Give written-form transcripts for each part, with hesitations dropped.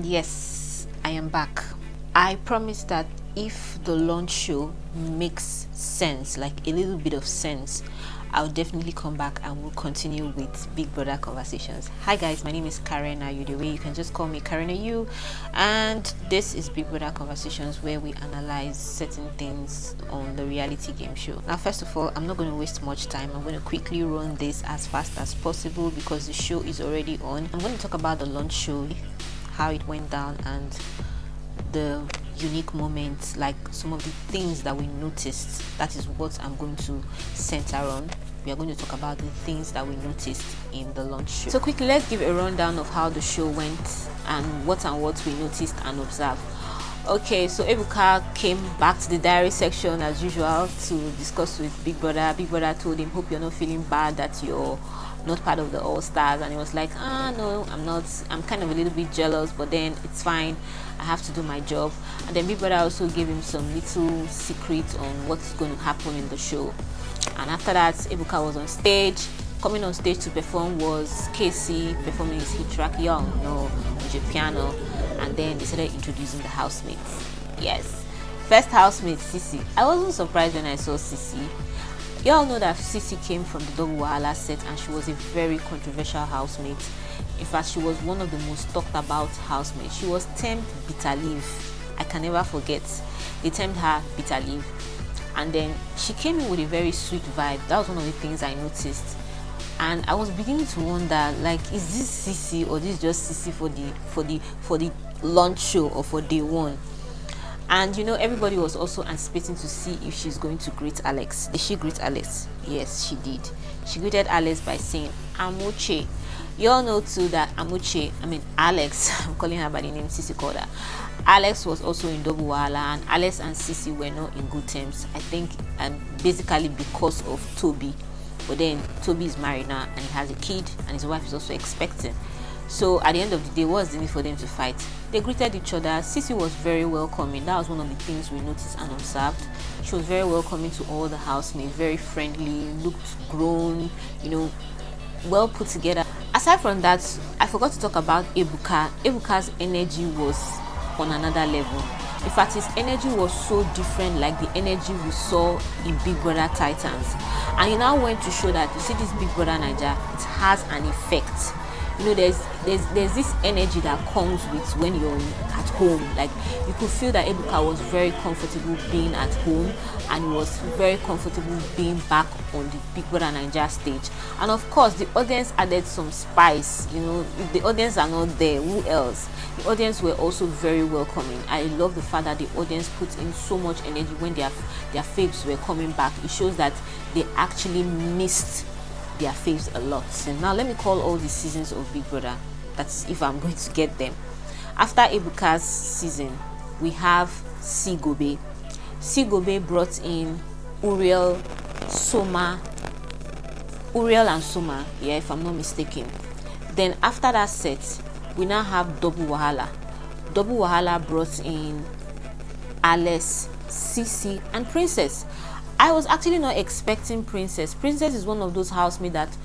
And yes, I am back. I promise that if the launch show makes sense, like a little bit of sense, I'll definitely come back and we'll continue with Big Brother conversations. Hi guys, my name is Karen Ayudewe. You can just call me Karen Ayu, and this is Big Brother conversations, where we analyze certain things on the reality game show. Now, first of all, I'm not going to waste much time. I'm going to quickly run this as fast as possible because the show is already on. I'm going to talk about the launch show, how it went down, and the unique moments, like some of the things that we noticed. That is what I'm going to center on. We are going to talk about the things that we noticed in the launch show. So quickly, let's give a rundown of how the show went and what we noticed and observed. Okay, so Ebuka came back to the diary section as usual to discuss with Big Brother. Big Brother told him, hope you're not feeling bad that you're not part of the All-Stars, and he was like, no, I'm not. I'm kind of a little bit jealous, but then it's fine. I have to do my job. And then Big Brother also gave him some little secrets on what's going to happen in the show. And after that, Ebuka was on stage. Coming on stage to perform was Casey performing his hit track Young, with a piano. And then they started introducing the housemates. Yes, first housemate, Sissy. I wasn't surprised when I saw Sissy. You all know that Sissy came from the Double Wahala set, and she was a very controversial housemate. In fact, she was one of the most talked about housemates. She was termed bitter leaf. I can never forget. They termed her bitter leaf. And then she came in with a very sweet vibe. That was one of the things I noticed. And I was beginning to wonder, like, is this Sissy or this just Sissy for the launch show or for day one? And everybody was also anticipating to see if she's going to greet Alex. Did she greet Alex? Yes, she did. She greeted Alex by saying Amuche. You all know too that Alex, I'm calling her by the name Sissy called her. Alex was also in Double Wahala, and Alex and Sissy were not in good terms. I think basically because of Toby. But then Toby is married now and he has a kid, and his wife is also expecting. So at the end of the day, what's the need for them to fight? They greeted each other. Sissy was very welcoming. That was one of the things we noticed and observed. She was very welcoming to all the housemates, very friendly, looked grown, well put together. Aside from that, I forgot to talk about Ebuka. Ebuka's energy was on another level. In fact, his energy was so different, like the energy we saw in Big Brother Titans. And he now went to show that, you see, this Big Brother Naija, it has an effect. There's this energy that comes with when you're at home. Like, you could feel that Ebuka was very comfortable being at home, and he was very comfortable being back on the Big Brother Naija stage. And of course, the audience added some spice. If the audience are not there, who else? The audience were also very welcoming. I love the fact that the audience put in so much energy when their faves were coming back. It shows that they actually missed their faves a lot. So now let me call all the seasons of Big Brother. That's if I'm going to get them. After Ebuka's season, we have Sigobe. Sigobe brought in Uriel and Soma, if I'm not mistaken. Then after that set, we now have Double Wahala. Double Wahala brought in Alice, Sissy, and Princess. I was actually not expecting Princess. Princess is one of those housemates that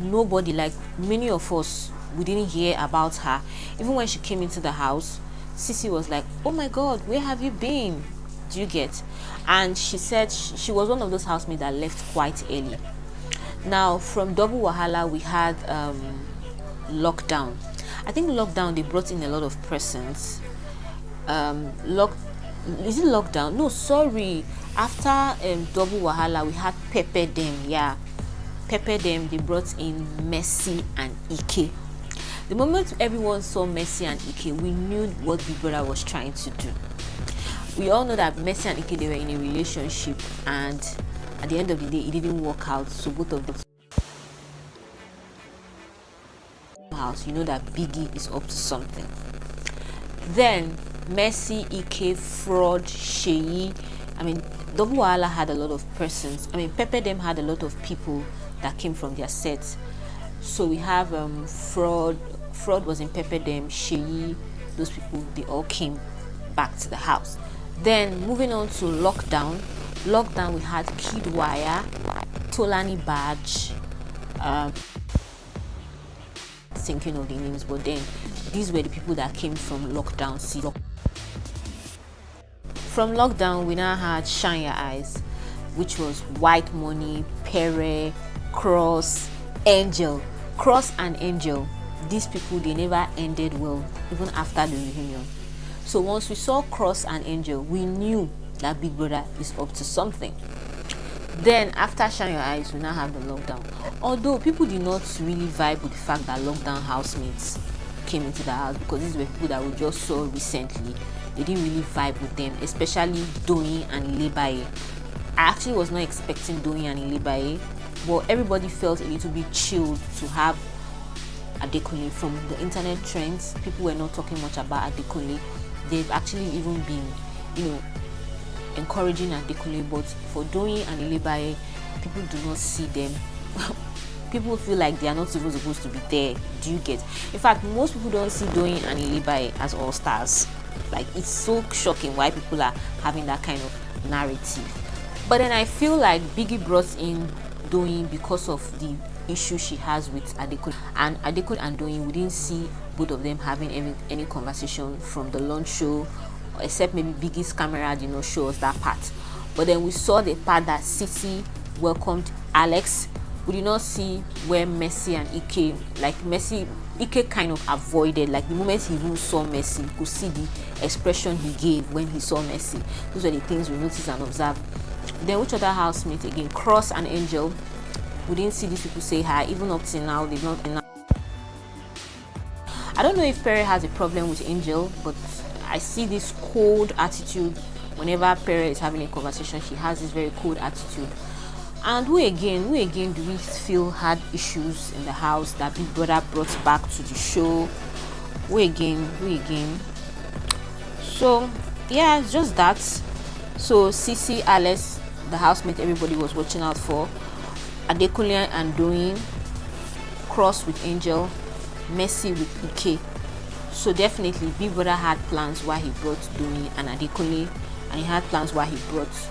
nobody, like many of us, we didn't hear about her. Even when she came into the house, Sissy was like, oh my God, where have you been? Do you get? And she said she was one of those housemates that left quite early. Now, from Double Wahala, we had Lockdown. I think Lockdown, they brought in a lot of presents. Is it Lockdown? No, sorry. After Double Wahala, we had Pepper Dem. Yeah, Pepper Dem, they brought in Mercy and Ike. The moment everyone saw Mercy and Ike, we knew what Big Brother was trying to do. We all know that Mercy and Ike, they were in a relationship, and at the end of the day, it didn't work out. So both of them house, that Biggie is up to something. Then Mercy, Ike, Fraud, Sheyi. Double Wahala had a lot of persons. Pepper Dem had a lot of people that came from their sets. So we have Fraud. Fraud was in Pepper Dem, Sheyi. Those people, they all came back to the house. Then moving on to Lockdown. Lockdown, we had Kid Wire, Tolani Badge, thinking of the names, but then these were the people that came from lockdown season. From lockdown, we now had Shine Your Eyes, which was White Money, Pere, Cross, Angel. Cross and Angel, these people, they never ended well, even after the reunion. So once we saw Cross and Angel, we knew that Big Brother is up to something. Then after Shine Your Eyes, we now have the lockdown. Although people did not really vibe with the fact that lockdown housemates came into the house, because these were people that we just saw recently. They didn't really vibe with them, especially Doyin and Ilebaye. I actually was not expecting Doyin and Ilebaye, but everybody felt a little bit chilled to have Adekunle. From the internet trends, people were not talking much about Adekunle. They've actually even been, encouraging Adekunle, but for Doyin and Ilebaye, people do not see them. People feel like they are not even supposed to be there. Do you get? In fact, most people don't see Doyin and Ilebaye as all stars. Like, it's so shocking why people are having that kind of narrative. But then I feel like Biggie brought in Doyin because of the issue she has with Adekunle. And Adekunle and Doyin, we didn't see both of them having any conversation from the launch show, except maybe Biggie's camera did not show us that part. But then we saw the part that Sissy welcomed Alex. We did not see where Messi and Ike kind of avoided. Like, the moment he even saw Messi, you could see the expression he gave when he saw Messi. Those were the things we noticed and observed. Then which other housemate again? Cross and Angel. We didn't see these people say hi. Even up till now, they've not. I don't know if Perry has a problem with Angel, but I see this cold attitude whenever Perry is having a conversation. She has this very cold attitude. And who again do we feel had issues in the house that Big Brother brought back to the show? Who again? So yeah, it's just that. So Sissy, Alice, the housemate everybody was watching out for, Adekunle and Doyin, Cross with Angel, Messi with Ike. So definitely Big Brother had plans why he brought Doyin and Adekunle, and he had plans why he brought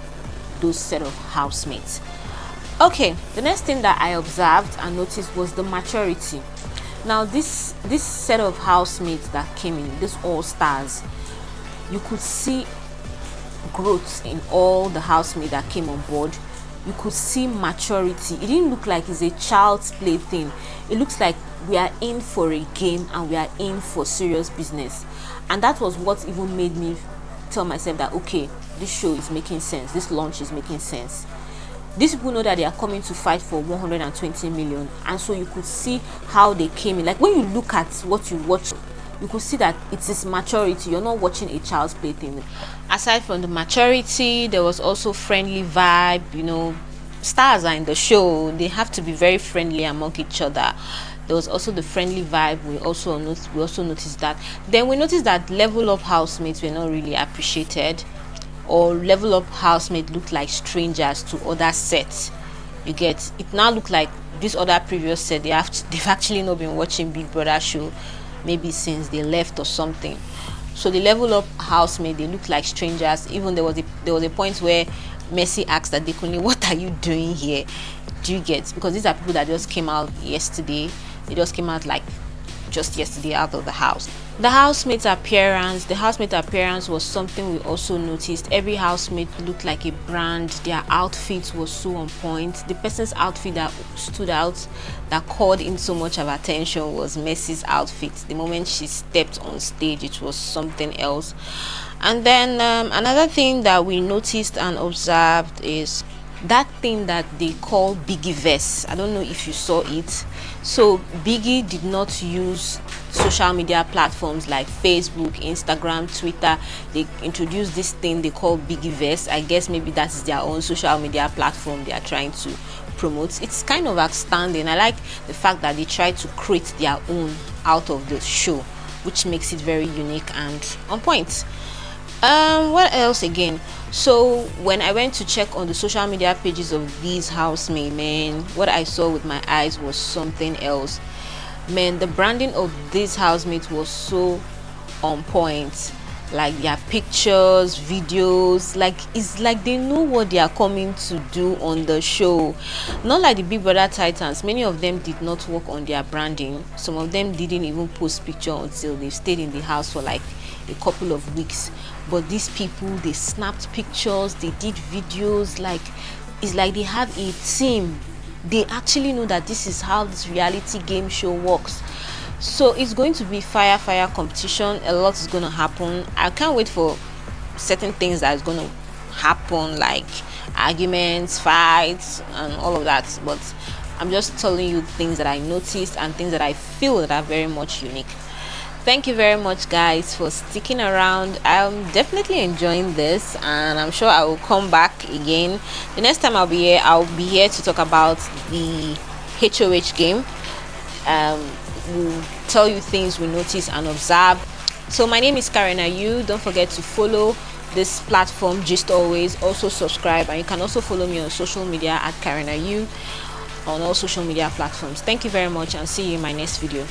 those set of housemates. Okay, the next thing that I observed and noticed was the maturity. Now this set of housemates that came in, these all stars, you could see growth in all the housemates that came on board. You could see maturity. It didn't look like it's a child's play thing. It looks like we are in for a game and we are in for serious business. And that was what even made me tell myself that, okay, this show is making sense, this launch is making sense. These people know that they are coming to fight for 120 million, and so you could see how they came in. Like, when you look at what you watch, you could see that it is maturity. You're not watching a child's play thing. Aside from the maturity, there was also friendly vibe. Stars are in the show, they have to be very friendly among each other. There was also the friendly vibe. We also noticed that. Then we noticed that level up housemates were not really appreciated, or level up housemates looked like strangers to other sets. You get it? Now look like this other previous set, they've actually not been watching Big Brother show maybe since they left or something. So the level up housemate, they look like strangers. Even there was a point where Messi asked Adekunle, "What are you doing here?" Do you get? Because these are people that just came out yesterday. They just came out like just yesterday out of the house. The housemate appearance was something we also noticed. Every housemate looked like a brand. Their outfit was so on point. The person's outfit that stood out, that called in so much of attention, was Messi's outfit. The moment she stepped on stage, it was something else. And then another thing that we noticed and observed is that thing that they call Biggie verse. I don't know if you saw it. So Biggie did not use social media platforms like Facebook, Instagram, Twitter. They introduced this thing they call Biggie verse. I guess maybe that is their own social media platform they are trying to promote. It's kind of outstanding. I like the fact that they try to create their own out of the show, which makes it very unique and on point. What else again? So when I went to check on the social media pages of these housemates, man, what I saw with my eyes was something else. Man, the branding of these housemates was so on point. like their pictures, videos, like it's like they know what they are coming to do on the show. Not like the Big Brother Titans, many of them did not work on their branding. Some of them didn't even post picture until they stayed in the house for like a couple of weeks. But these people, they snapped pictures, they did videos, like it's like they have a team. They actually know that this is how this reality game show works. So it's going to be fire competition. A lot is going to happen. I can't wait for certain things that is going to happen, like arguments, fights, and all of that. But I'm just telling you things that I noticed and things that I feel that are very much unique. Thank you very much, guys, for sticking around. I'm definitely enjoying this, and I'm sure I will come back again. The next time I'll be here to talk about the HOH game. We'll tell you things we notice and observe. So my name is Karen Ayu. Don't forget to follow this platform, Gist Always. Also subscribe, and you can also follow me on social media at Karen Ayu on all social media platforms. Thank you very much, and see you in my next video.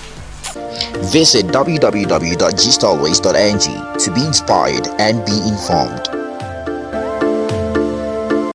Visit www.gistalways.ng to be inspired and be informed.